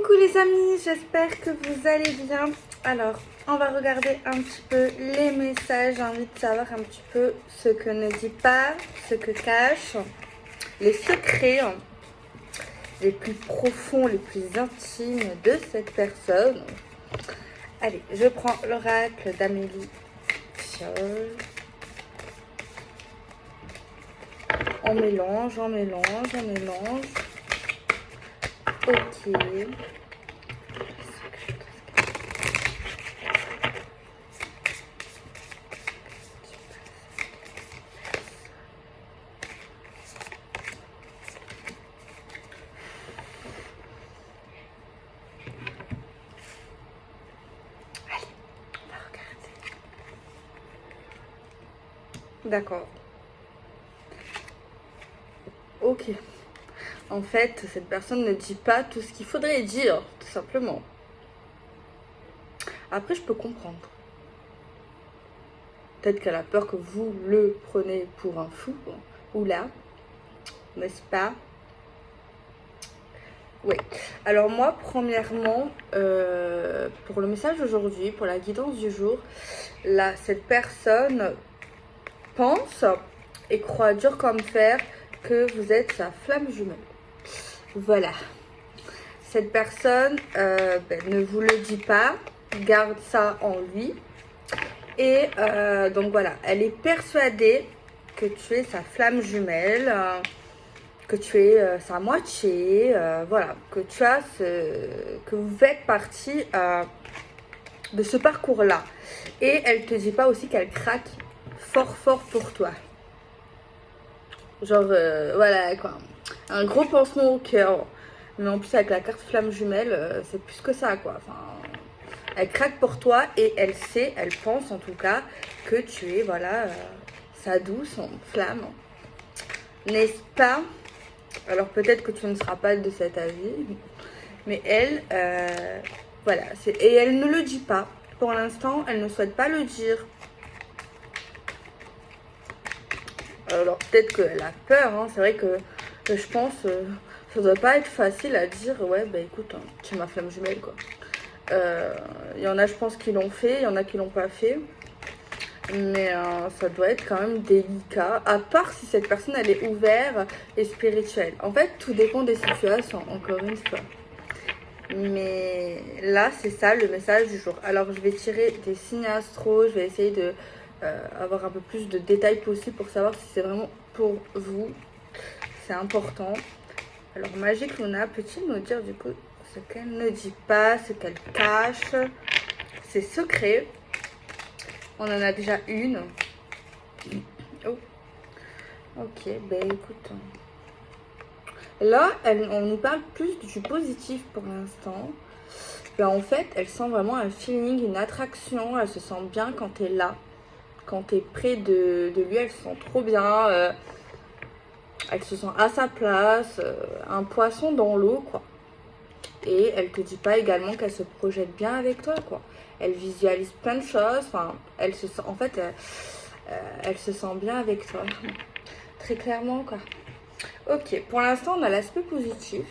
Coucou les amis, j'espère que vous allez bien. Alors, on va regarder un petit peu les messages. J'ai envie de savoir un petit peu ce que ne dit pas, ce que cache, les secrets les plus profonds, les plus intimes de cette personne. Allez, je prends l'oracle d'Amélie Fiole. On mélange. Ok. D'accord. Ok. En fait, cette personne ne dit pas tout ce qu'il faudrait dire, tout simplement. Après, je peux comprendre. Peut-être qu'elle a peur que vous le preniez pour un fou, ou là, n'est-ce pas? Oui. Alors moi, premièrement, pour le message d'aujourd'hui, pour la guidance du jour, là, cette personne pense et croit dur comme fer que vous êtes sa flamme jumelle. Voilà. Cette personne ne vous le dit pas, garde ça en lui. Et donc voilà, elle est persuadée que tu es sa flamme jumelle, que tu es sa moitié, voilà, que tu as que vous faites partie de ce parcours-là. Et elle te dit pas aussi qu'elle craque fort pour toi. Genre, voilà quoi, un gros pansement au cœur. Mais en plus avec la carte flamme jumelle, c'est plus que ça quoi. Enfin, elle craque pour toi et elle sait, elle pense en tout cas que tu es voilà sa douce en flamme, n'est-ce pas? Alors peut-être que tu ne seras pas de cet avis, mais elle, voilà, et elle ne le dit pas. Pour l'instant, elle ne souhaite pas le dire. Alors peut-être qu'elle a peur, hein. C'est vrai que je pense ça doit pas être facile à dire, ouais bah écoute, hein, tu es ma flamme jumelle quoi. Il y en a je pense qui l'ont fait, il y en a qui l'ont pas fait. Mais ça doit être quand même délicat, à part si cette personne elle est ouverte et spirituelle. En fait, tout dépend des situations, encore une fois. Mais là, c'est ça le message du jour. Alors, je vais tirer des signes astro, je vais essayer de avoir un peu plus de détails possible pour savoir si c'est vraiment pour vous. C'est important. Alors, Magique Luna, peux-tu nous dire du coup ce qu'elle ne dit pas, ce qu'elle cache, ses secrets? On en a déjà une. Oh. Ok, ben écoute. Là, on nous parle plus du positif pour l'instant. Ben, en fait, elle sent vraiment un feeling, une attraction. Elle se sent bien quand t'es là. Quand t'es près de lui, elle se sent trop bien. Elle se sent à sa place. Un poisson dans l'eau, quoi. Et elle te dit pas également qu'elle se projette bien avec toi, quoi. Elle visualise plein de choses. Enfin, elle se sent, en fait, elle se sent bien avec toi. Très clairement, quoi. Ok, pour l'instant, on a l'aspect positif.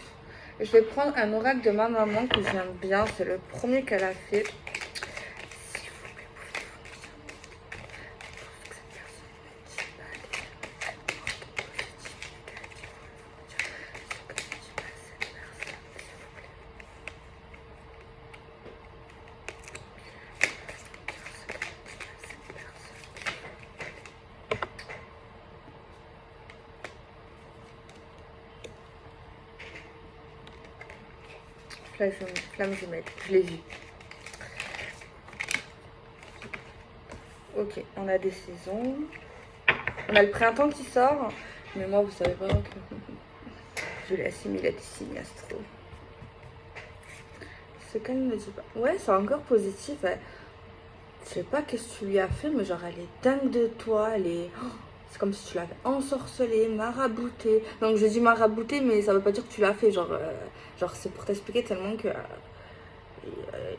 Je vais prendre un oracle de ma maman que j'aime bien. C'est le premier qu'elle a fait. Flamme jumelle, je l'ai vu. Ok, on a des saisons. On a le printemps qui sort. Mais moi, vous savez pas que je l'ai assimilé à des signes astro. Ce qu'elle ne dit pas. Ouais, c'est encore positif. Je sais pas qu'est-ce que tu lui as fait, mais genre, elle est dingue de toi. Elle est. C'est comme si tu l'avais ensorcelée, maraboutée. Donc, je dis maraboutée, mais ça veut pas dire que tu l'as fait. Genre, c'est pour t'expliquer tellement que.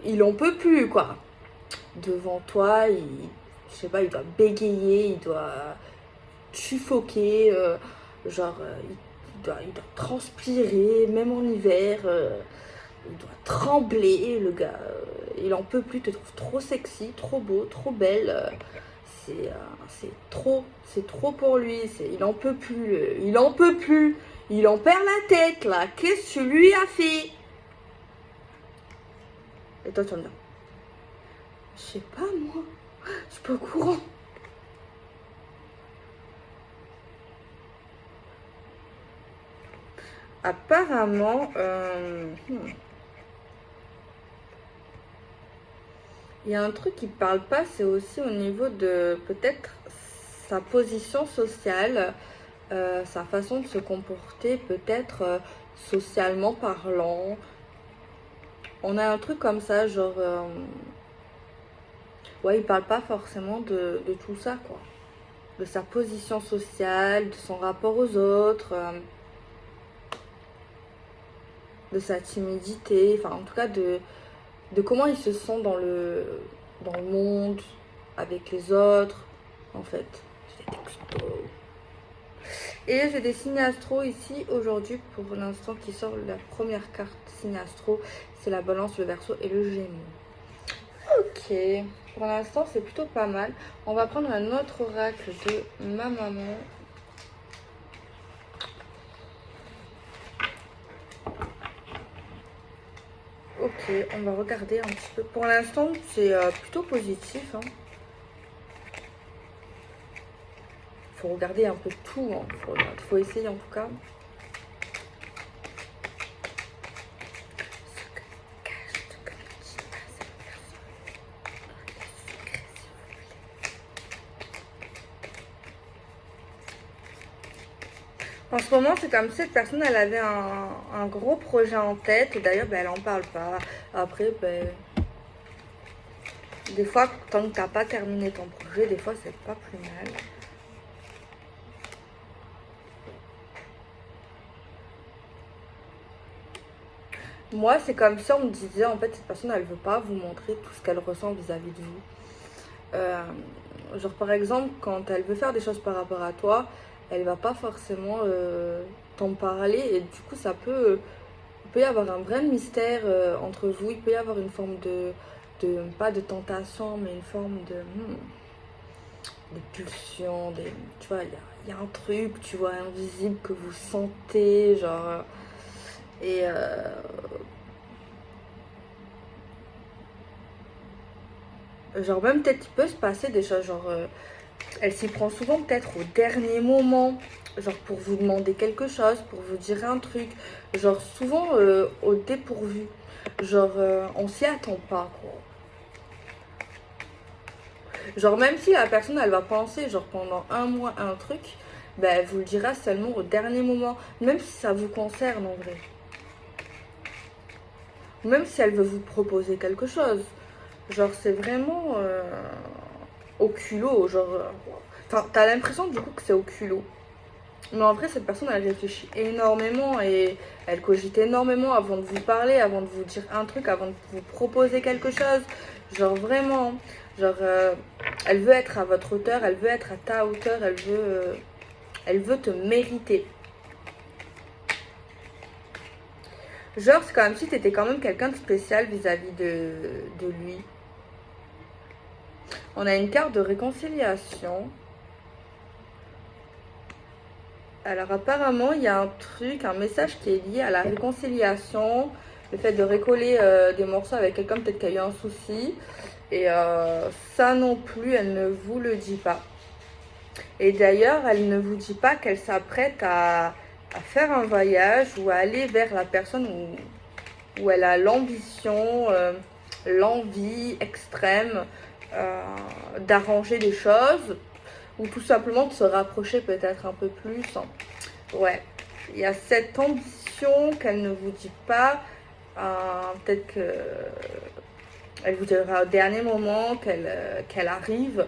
Il en peut plus, quoi. Devant toi, je sais pas, il doit bégayer, il doit suffoquer, il doit transpirer, même en hiver. il doit trembler, le gars. Il en peut plus, te trouve trop sexy, trop beau, trop belle. C'est trop pour lui. Il en peut plus, il en peut plus. Il en perd la tête, là. Qu'est-ce que tu lui as fait? Et toi, tu vas me dire, je sais pas, moi. Je suis pas au courant. Apparemment, il y a un truc qui parle pas, c'est aussi au niveau de peut-être sa position sociale, sa façon de se comporter, peut-être socialement parlant. On a un truc comme ça, genre, ouais, il parle pas forcément de tout ça, quoi. De sa position sociale, de son rapport aux autres, de sa timidité, enfin, en tout cas, de comment il se sent dans le monde, avec les autres, en fait. J'ai des textos. Et j'ai des signes astro ici aujourd'hui, pour l'instant, qui sort la première carte signe astro, c'est la balance, le verseau et le gémeaux. Ok, pour l'instant c'est plutôt pas mal. On va prendre un autre oracle de ma maman. Ok, on va regarder un petit peu. Pour l'instant c'est plutôt positif, hein. Faut regarder un peu tout, hein. Faut essayer en tout cas. En ce moment, c'est comme si cette personne, elle avait un gros projet en tête. Et d'ailleurs, elle en parle pas. Après, des fois, tant que t'as pas terminé ton projet, des fois, c'est pas plus mal. Moi, c'est comme si on me disait, en fait, cette personne, elle veut pas vous montrer tout ce qu'elle ressent vis-à-vis de vous. Genre, par exemple, quand elle veut faire des choses par rapport à toi, elle va pas forcément t'en parler. Et du coup, il peut y avoir un vrai mystère entre vous. Il peut y avoir une forme pas de tentation, mais une forme de pulsion. Tu vois, il y a un truc, tu vois, invisible que vous sentez, genre. Et genre même peut-être il peut se passer des choses, genre elle s'y prend souvent peut-être au dernier moment, genre pour vous demander quelque chose, pour vous dire un truc, genre souvent au dépourvu, genre on s'y attend pas, quoi. Genre même si la personne elle va penser genre pendant un mois un truc, elle vous le dira seulement au dernier moment, même si ça vous concerne en vrai. Même si elle veut vous proposer quelque chose. Genre c'est vraiment au culot, genre... Enfin, t'as l'impression du coup que c'est au culot. Mais en vrai, cette personne, elle réfléchit énormément et elle cogite énormément avant de vous parler, avant de vous dire un truc, avant de vous proposer quelque chose. Genre vraiment, genre, elle veut être à votre hauteur, elle veut être à ta hauteur, elle veut te mériter. Genre, c'est comme si t'étais quand même quelqu'un de spécial vis-à-vis de lui. On a une carte de réconciliation. Alors apparemment, il y a un truc, un message qui est lié à la réconciliation, le fait de récoller des morceaux avec quelqu'un peut-être qui a eu un souci. Et ça non plus, elle ne vous le dit pas. Et d'ailleurs, elle ne vous dit pas qu'elle s'apprête à faire un voyage ou à aller vers la personne où elle a l'ambition, l'envie extrême d'arranger des choses ou tout simplement de se rapprocher peut-être un peu plus. Ouais, il y a cette ambition qu'elle ne vous dit pas. Peut-être que elle vous dira au dernier moment qu'elle arrive.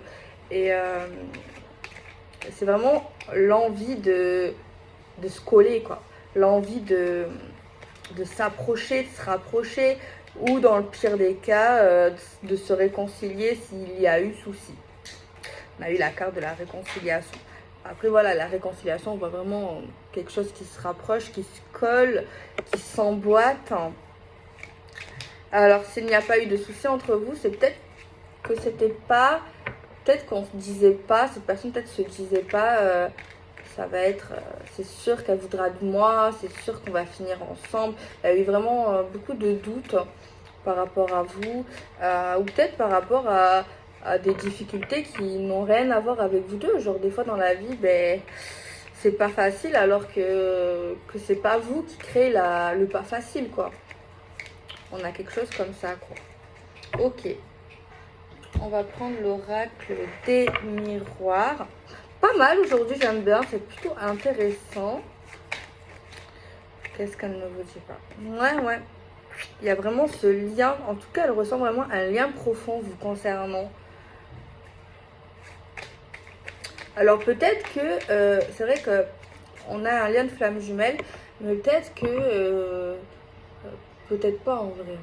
Et c'est vraiment l'envie de se coller, quoi. L'envie de s'approcher, de se rapprocher, ou dans le pire des cas, de se réconcilier s'il y a eu souci. On a eu la carte de la réconciliation. Après voilà, la réconciliation, on voit vraiment quelque chose qui se rapproche, qui se colle, qui s'emboîte. Alors, s'il n'y a pas eu de soucis entre vous, c'est peut-être que c'était pas... Peut-être qu'on se disait pas, cette personne peut-être se disait pas, ça va être... c'est sûr qu'elle voudra de moi, c'est sûr qu'on va finir ensemble. Il y a eu vraiment beaucoup de doutes par rapport à vous, ou peut-être par rapport à des difficultés qui n'ont rien à voir avec vous deux. Genre, des fois dans la vie, ben... c'est pas facile alors que c'est pas vous qui créez le pas facile, quoi. On a quelque chose comme ça, quoi. Ok. On va prendre l'oracle des miroirs. Pas mal aujourd'hui, j'aime bien. C'est plutôt intéressant. Qu'est-ce qu'elle ne vous dit pas? Ouais. Il y a vraiment ce lien. En tout cas, elle ressent vraiment un lien profond vous concernant. Alors peut-être que... c'est vrai que on a un lien de flamme jumelle. Mais peut-être que... peut-être pas en vrai.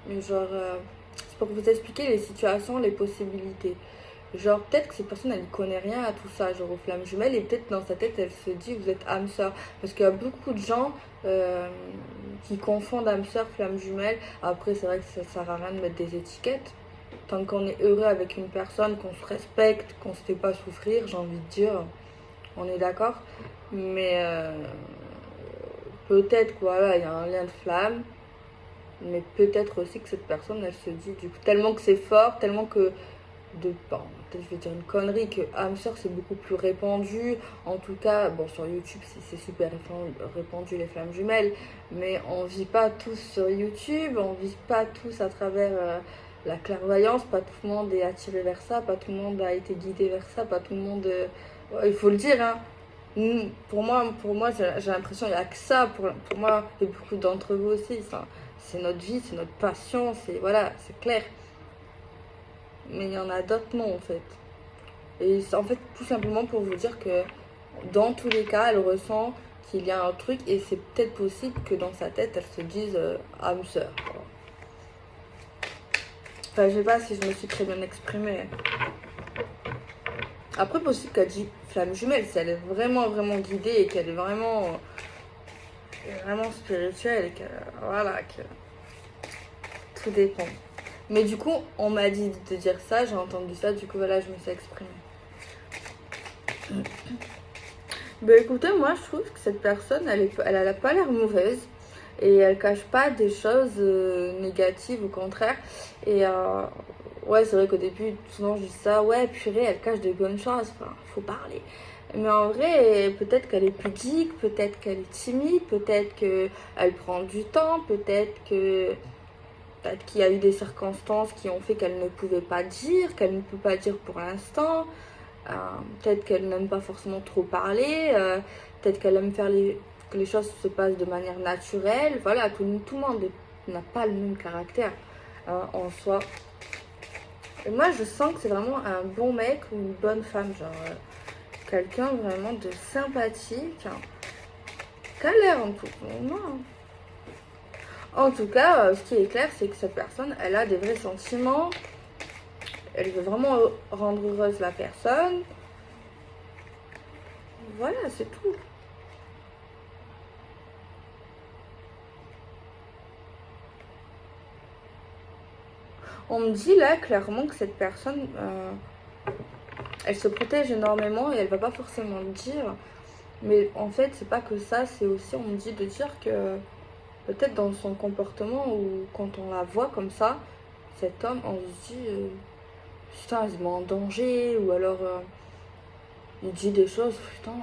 Mais genre... c'est pour vous expliquer les situations, les possibilités. Genre, peut-être que cette personne, elle ne connaît rien à tout ça, genre aux flammes jumelles, et peut-être dans sa tête, elle se dit, vous êtes âme sœur. Parce qu'il y a beaucoup de gens qui confondent âme sœur, flamme jumelle. Après, c'est vrai que ça sert à rien de mettre des étiquettes. Tant qu'on est heureux avec une personne, qu'on se respecte, qu'on ne se fait pas souffrir, j'ai envie de dire, on est d'accord. Mais peut-être, voilà, il y a un lien de flamme. Mais peut-être aussi que cette personne, elle se dit, du coup, tellement que c'est fort, tellement que bon, peut-être je vais dire une connerie, que âme sœur c'est beaucoup plus répandu. En tout cas, bon, sur YouTube c'est super répandu les flammes jumelles, mais on vit pas tous sur YouTube, on vit pas tous à travers la clairvoyance, pas tout le monde est attiré vers ça, pas tout le monde a été guidé vers ça, pas tout le monde... il faut le dire, hein. Pour moi j'ai l'impression qu'il n'y a que ça, pour moi et beaucoup d'entre vous aussi, ça, c'est notre vie, c'est notre passion, c'est voilà, c'est clair. Mais il y en a d'autres non en fait. Et c'est en fait tout simplement pour vous dire que dans tous les cas, elle ressent qu'il y a un truc et c'est peut-être possible que dans sa tête, elle se dise âme sœur. Enfin, je sais pas si je me suis très bien exprimée. Après, possible qu'elle dise flamme jumelle, si elle est vraiment guidée et qu'elle est vraiment spirituelle et que voilà, que tout dépend. Mais du coup, on m'a dit de dire ça, j'ai entendu ça, du coup voilà, je me suis exprimée. Ben écoutez, moi je trouve que cette personne, elle a pas l'air mauvaise et elle cache pas des choses négatives, au contraire. Et ouais, c'est vrai qu'au début, souvent je dis ça, ouais, purée, elle cache des bonnes choses, enfin, faut parler. Mais en vrai, peut-être qu'elle est pudique, peut-être qu'elle est timide, peut-être qu'elle prend du temps, peut-être qu'il y a eu des circonstances qui ont fait qu'elle ne pouvait pas dire, qu'elle ne peut pas dire pour l'instant. Peut-être qu'elle n'aime pas forcément trop parler, peut-être qu'elle aime faire que les choses se passent de manière naturelle. Voilà, tout le monde n'a pas le même caractère en soi. Et moi, je sens que c'est vraiment un bon mec ou une bonne femme, genre quelqu'un vraiment de sympathique, qui a l'air en tout cas. En tout cas, ce qui est clair, c'est que cette personne, elle a des vrais sentiments. Elle veut vraiment rendre heureuse la personne. Voilà, c'est tout. On me dit là clairement que cette personne, elle se protège énormément et elle va pas forcément le dire. Mais en fait, c'est pas que ça, c'est aussi, on me dit de dire que peut-être dans son comportement ou quand on la voit comme ça, cet homme, on se dit, putain, elle se met en danger, ou alors il dit des choses, putain,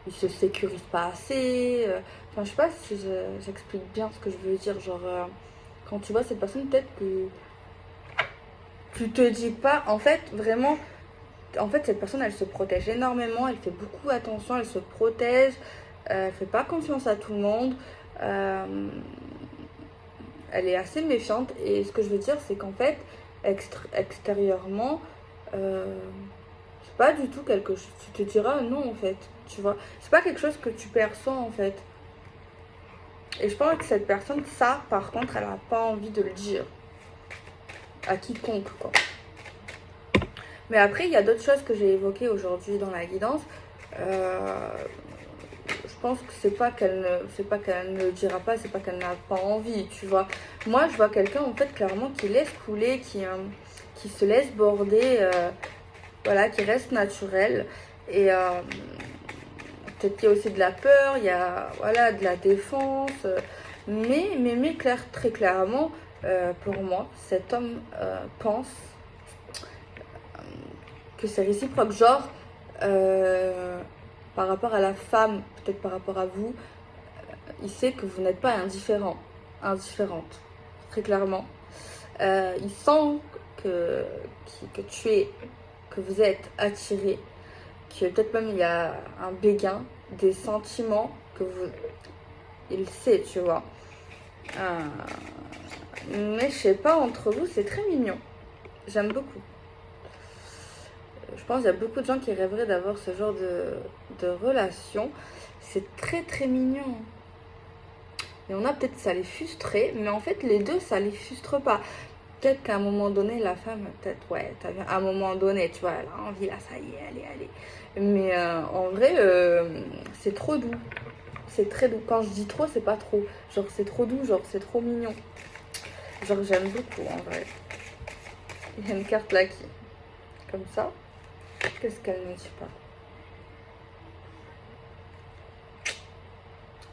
il se sécurise pas assez. Enfin, je sais pas si j'explique bien ce que je veux dire. Genre, quand tu vois cette personne, peut-être que tu te dis pas, en fait, vraiment, en fait, cette personne, elle se protège énormément, elle fait beaucoup attention, elle se protège, elle fait pas confiance à tout le monde. Elle est assez méfiante et ce que je veux dire c'est qu'en fait extérieurement c'est pas du tout quelque chose, tu te diras non en fait, tu vois, c'est pas quelque chose que tu perçois en fait. Et je pense que cette personne, ça par contre, elle a pas envie de le dire à quiconque quoi. Mais après il y a d'autres choses que j'ai évoquées aujourd'hui dans la guidance. Je pense que c'est pas qu'elle ne le dira pas, c'est pas qu'elle n'a pas envie, tu vois. Moi, je vois quelqu'un, en fait, clairement, qui laisse couler, qui se laisse border, voilà, qui reste naturel. Et peut-être qu'il y a aussi de la peur, il y a, voilà, de la défense. Très clairement, pour moi, cet homme pense que c'est réciproque. Genre, euh, par rapport à la femme, peut-être par rapport à vous, il sait que vous n'êtes pas indifférente, très clairement. Il sent que, que que vous êtes attiré, que peut-être même il y a un béguin, des sentiments que vous, il sait, tu vois. Euh, mais je sais pas, entre vous, c'est très mignon. J'aime beaucoup. Je pense qu'il y a beaucoup de gens qui rêveraient d'avoir ce genre de relation. C'est très très mignon. Il y en a peut-être ça les frustrait, mais en fait les deux ça les frustre pas. Peut-être qu'à un moment donné, la femme, peut-être, ouais, à un moment donné, tu vois, elle a envie, là, ça y est, allez. Mais en vrai, c'est trop doux. C'est très doux. Quand je dis trop, c'est pas trop. Genre, c'est trop doux, genre, c'est trop mignon. Genre, j'aime beaucoup, en vrai. Il y a une carte là qui, comme ça. Qu'est-ce qu'elle ne dit pas?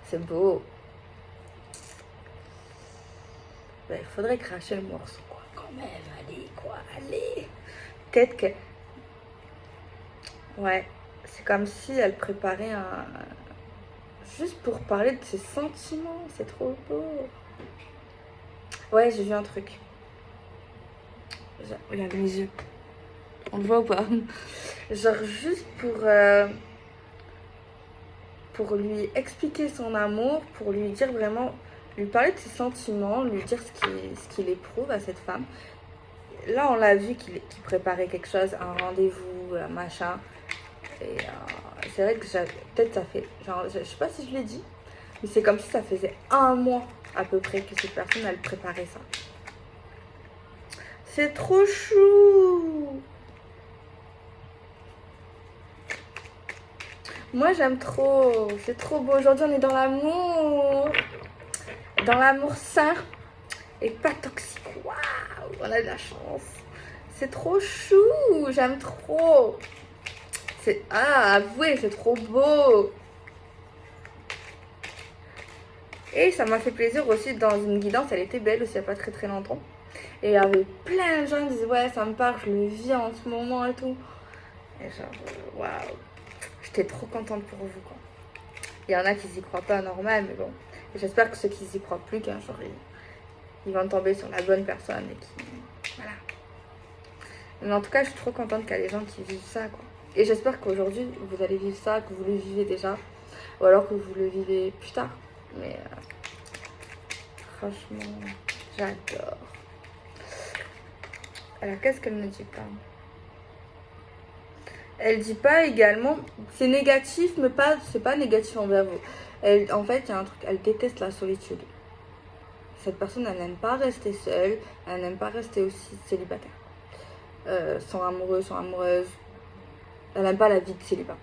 C'est beau. Ben, il faudrait cracher le morceau, quoi. Quand même, allez, quoi, allez. Peut-être que... Ouais, c'est comme si elle préparait un... Juste pour parler de ses sentiments, c'est trop beau. Ouais, j'ai vu un truc. Regarde mes yeux. On le voit ou pas? Genre juste pour lui expliquer son amour, pour lui dire vraiment, lui parler de ses sentiments, lui dire ce qu'il éprouve à cette femme. Là, on l'a vu qu'il préparait quelque chose, un rendez-vous, machin. Et c'est vrai que peut-être ça fait, genre, je sais pas si je l'ai dit, mais c'est comme si ça faisait un mois à peu près que cette personne, elle préparait ça. C'est trop chou! Moi, j'aime trop. C'est trop beau. Aujourd'hui, on est dans l'amour. Dans l'amour sain et pas toxique. Waouh! On a de la chance. C'est trop chou. J'aime trop. Avouez, c'est trop beau. Et ça m'a fait plaisir aussi dans une guidance. Elle était belle aussi, il n'y a pas très très longtemps. Et il y avait plein de gens qui disaient, ouais, ça me parle, je le vis en ce moment et tout. Et genre, waouh. J'étais trop contente pour vous, quoi. Il y en a qui n'y croient pas, normal, mais bon. Et j'espère que ceux qui n'y croient plus, qu'un jour, ils vont tomber sur la bonne personne et qui... Voilà. Mais en tout cas, je suis trop contente qu'il y a des gens qui vivent ça, quoi. Et j'espère qu'aujourd'hui, vous allez vivre ça, que vous le vivez déjà. Ou alors que vous le vivez plus tard. Mais franchement, j'adore. Alors, qu'est-ce qu'elle ne dit pas? Elle dit pas également, c'est négatif, mais c'est pas négatif envers vous. En fait, il y a un truc, elle déteste la solitude. Cette personne, elle n'aime pas rester seule, elle n'aime pas rester aussi célibataire. Sans amoureux, sans amoureuse. Elle n'aime pas la vie de célibat.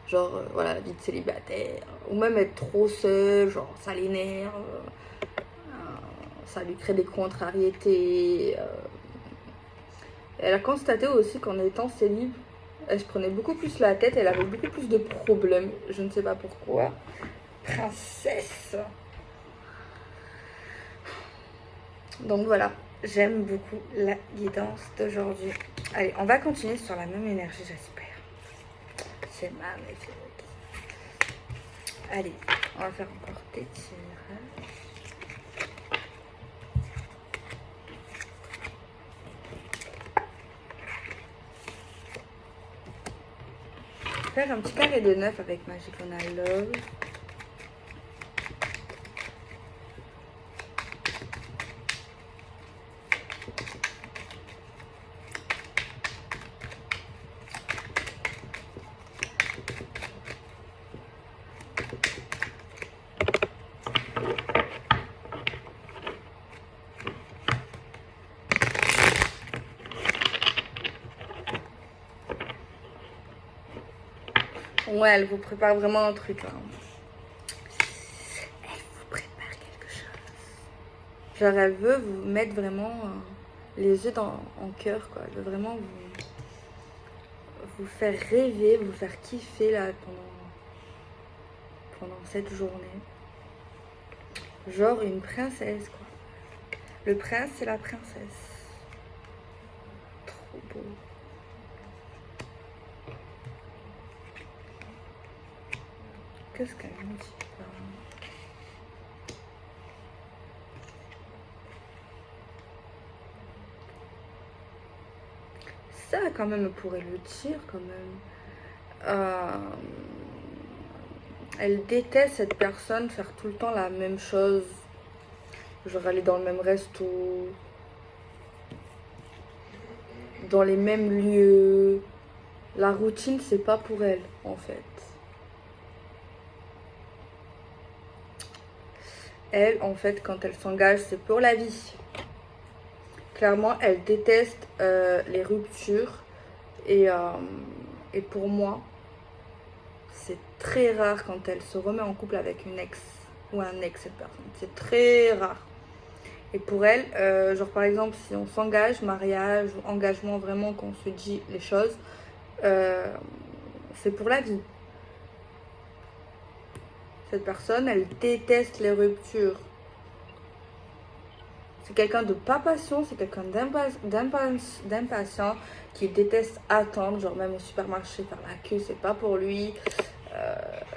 Genre, voilà, la vie de célibataire. Ou même être trop seule, genre, ça l'énerve. Ça lui crée des contrariétés. Elle a constaté aussi qu'en étant célib, elle se prenait beaucoup plus la tête, elle avait beaucoup plus de problèmes. Je ne sais pas pourquoi. Princesse. Donc voilà, j'aime beaucoup la guidance d'aujourd'hui. Allez, on va continuer sur la même énergie, j'espère. C'est magnifique. Allez, on va faire encore des tirages. Faire un petit carré de 9 avec Magicona Love. Ouais, elle vous prépare vraiment un truc là. Elle vous prépare quelque chose. Genre, elle veut vous mettre vraiment les yeux en cœur, quoi. Elle veut vraiment vous faire rêver, vous faire kiffer là pendant cette journée. Genre une princesse, quoi. Le prince et la princesse. Trop beau. Qu'est-ce qu'elle me dit là? Ça, quand même, elle pourrait le dire, quand même. Elle déteste cette personne faire tout le temps la même chose. Genre aller dans le même resto, dans les mêmes lieux. La routine, c'est pas pour elle, en fait. Elle, en fait, quand elle s'engage, c'est pour la vie. Clairement, elle déteste les ruptures. Et pour moi, c'est très rare quand elle se remet en couple avec une ex ou un ex, cette personne. C'est très rare. Et pour elle, genre par exemple, si on s'engage, mariage ou engagement, vraiment qu'on se dit les choses, c'est pour la vie. Cette personne, elle déteste les ruptures. C'est quelqu'un de pas patient, c'est quelqu'un d'impatient qui déteste attendre, genre même au supermarché faire la queue, c'est pas pour lui.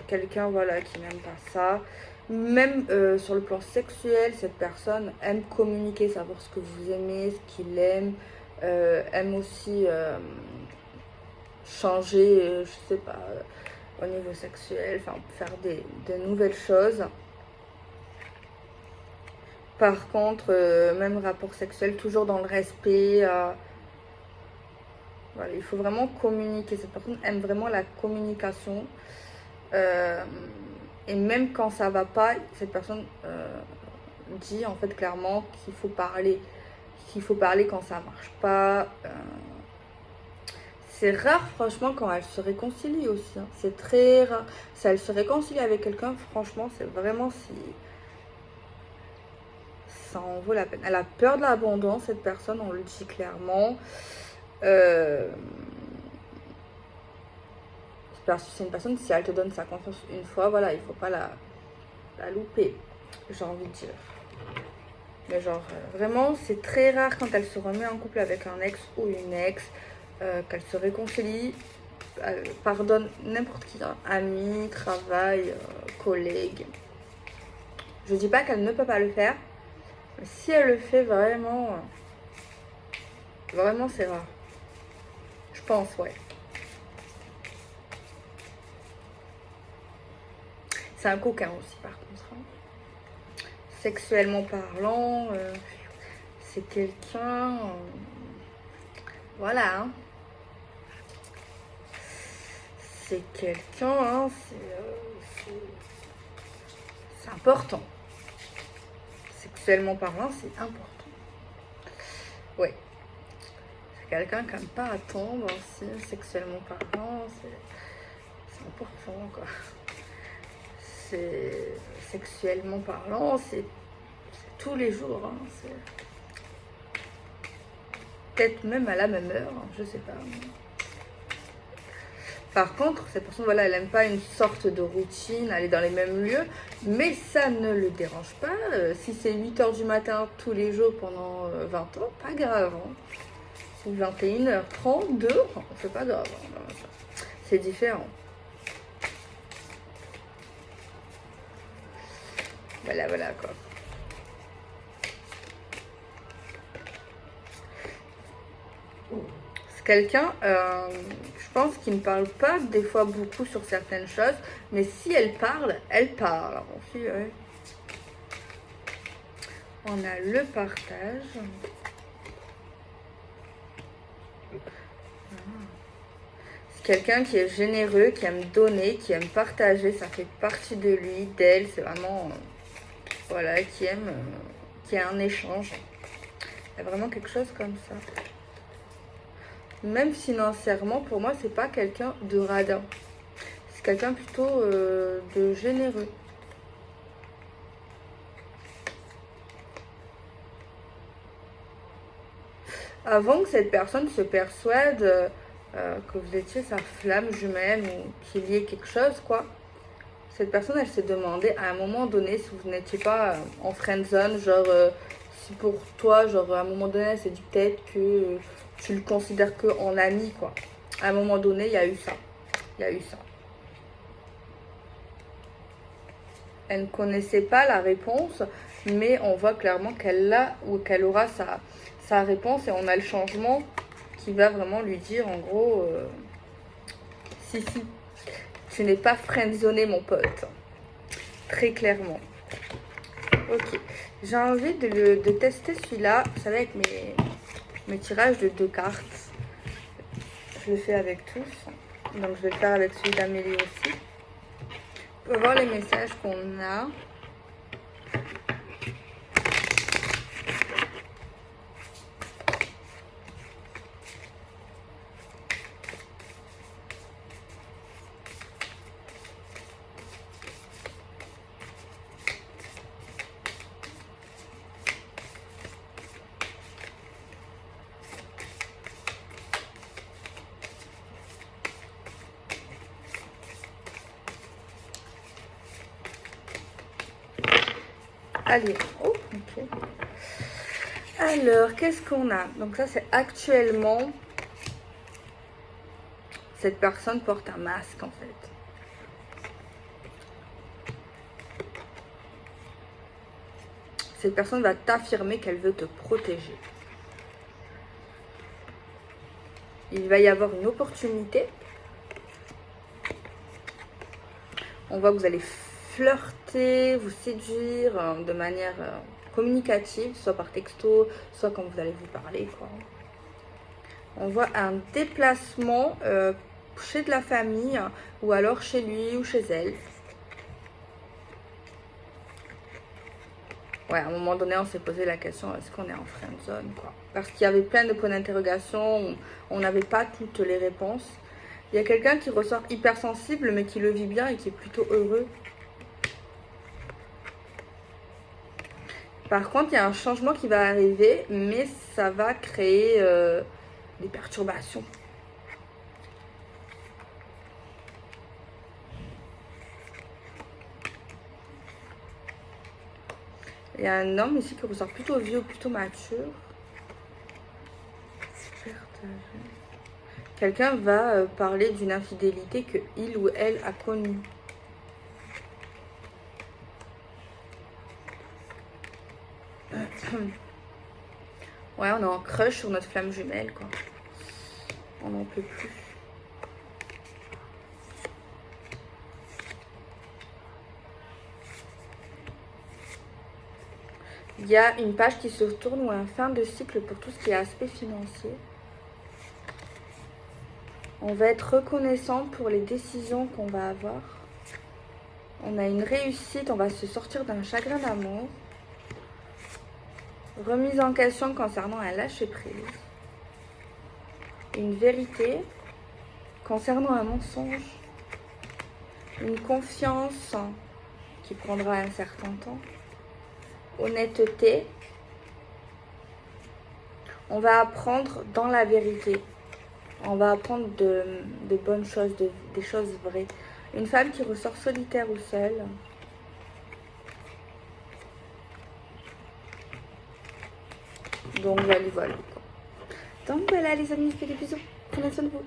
Quelqu'un voilà qui n'aime pas ça. Même sur le plan sexuel, cette personne aime communiquer, savoir ce que vous aimez, ce qu'il aime, aime aussi changer, je sais pas, au niveau sexuel, enfin faire de nouvelles choses. Par contre, même rapport sexuel, toujours dans le respect. Voilà, il faut vraiment communiquer. Cette personne aime vraiment la communication. Et même quand ça va pas, cette personne dit en fait clairement qu'il faut parler. Qu'il faut parler quand ça marche pas. C'est rare, franchement, quand elle se réconcilie aussi. Hein. C'est très rare. Si elle se réconcilie avec quelqu'un, franchement, c'est vraiment si ça en vaut la peine. Elle a peur de l'abandon, cette personne, on le dit clairement. C'est une personne, si elle te donne sa confiance une fois, voilà, il faut pas la louper, j'ai envie de dire. Mais genre, vraiment, c'est très rare quand elle se remet en couple avec un ex ou une ex, qu'elle se réconcilie, pardonne n'importe qui, hein, amis, travail, collègues. Je dis pas qu'elle ne peut pas le faire, mais si elle le fait, vraiment, vraiment c'est rare. Je pense, ouais. C'est un coquin aussi, par contre. Hein. Sexuellement parlant, c'est quelqu'un... voilà. Hein. C'est quelqu'un, hein, c'est important. Sexuellement parlant, c'est important. Ouais. C'est quelqu'un qui n'aime pas attendre aussi, sexuellement parlant, c'est important, quoi. C'est sexuellement parlant, c'est tous les jours, hein, c'est peut-être même à la même heure, hein, je sais pas. Par contre, cette personne, voilà, elle n'aime pas une sorte de routine, aller dans les mêmes lieux, mais ça ne le dérange pas. Si c'est 8h du matin tous les jours pendant 20 ans, pas grave. Hein. Si 21h32, c'est pas grave. Hein, c'est différent. Voilà, voilà quoi. C'est quelqu'un, je pense, qui ne parle pas des fois beaucoup sur certaines choses, mais si elle parle, elle parle. Ensuite, ouais. On a le partage. C'est quelqu'un qui est généreux, qui aime donner, qui aime partager. Ça fait partie de lui, d'elle. C'est vraiment, voilà, qui aime, qui a un échange. Il y a vraiment quelque chose comme ça. Même financièrement, pour moi, c'est pas quelqu'un de radin. C'est quelqu'un plutôt de généreux. Avant que cette personne se persuade que vous étiez sa flamme jumelle ou qu'il y ait quelque chose, quoi. Cette personne, elle s'est demandé à un moment donné si vous n'étiez pas en friend zone, genre si pour toi, genre à un moment donné, elle s'est dit peut-être que tu le considères que en ami, quoi. À un moment donné, il y a eu ça. Il y a eu ça. Elle ne connaissait pas la réponse, mais on voit clairement qu'elle l'a ou qu'elle aura sa réponse et on a le changement qui va vraiment lui dire en gros si, tu n'es pas friendzoné mon pote. Très clairement. Ok, j'ai envie de tester celui-là. Vous savez, avec mes tirages de 2 cartes, je le fais avec tous. Donc je vais le faire avec celui d'Amélie aussi. On va voir les messages qu'on a. Allez, oh, ok. Alors, qu'est-ce qu'on a? Donc ça, c'est actuellement, cette personne porte un masque, en fait. Cette personne va t'affirmer qu'elle veut te protéger. Il va y avoir une opportunité. On voit que vous allez flirter, vous séduire de manière communicative, soit par texto, soit quand vous allez vous parler, quoi. On voit un déplacement chez de la famille ou alors chez lui ou chez elle. Ouais, à un moment donné, on s'est posé la question, est-ce qu'on est en friend zone, quoi. Parce qu'il y avait plein de points d'interrogation, on n'avait pas toutes les réponses. Il y a quelqu'un qui ressort hypersensible, mais qui le vit bien et qui est plutôt heureux. Par contre, il y a un changement qui va arriver, mais ça va créer des perturbations. Il y a un homme ici qui ressort plutôt vieux, plutôt mature. Quelqu'un va parler d'une infidélité que il ou elle a connue. Ouais, on est en crush sur notre flamme jumelle, quoi. On n'en peut plus. Il y a une page qui se tourne ou un fin de cycle pour tout ce qui est aspect financier. On va être reconnaissant pour les décisions qu'on va avoir. On a une réussite, on va se sortir d'un chagrin d'amour. Remise en question concernant un lâcher-prise. Une vérité concernant un mensonge. Une confiance qui prendra un certain temps. Honnêteté. On va apprendre dans la vérité. On va apprendre de bonnes choses, des choses vraies. Une femme qui ressort solitaire ou seule. Donc voilà. Donc voilà les amis, je fais des bisous. Prenez soin de vous.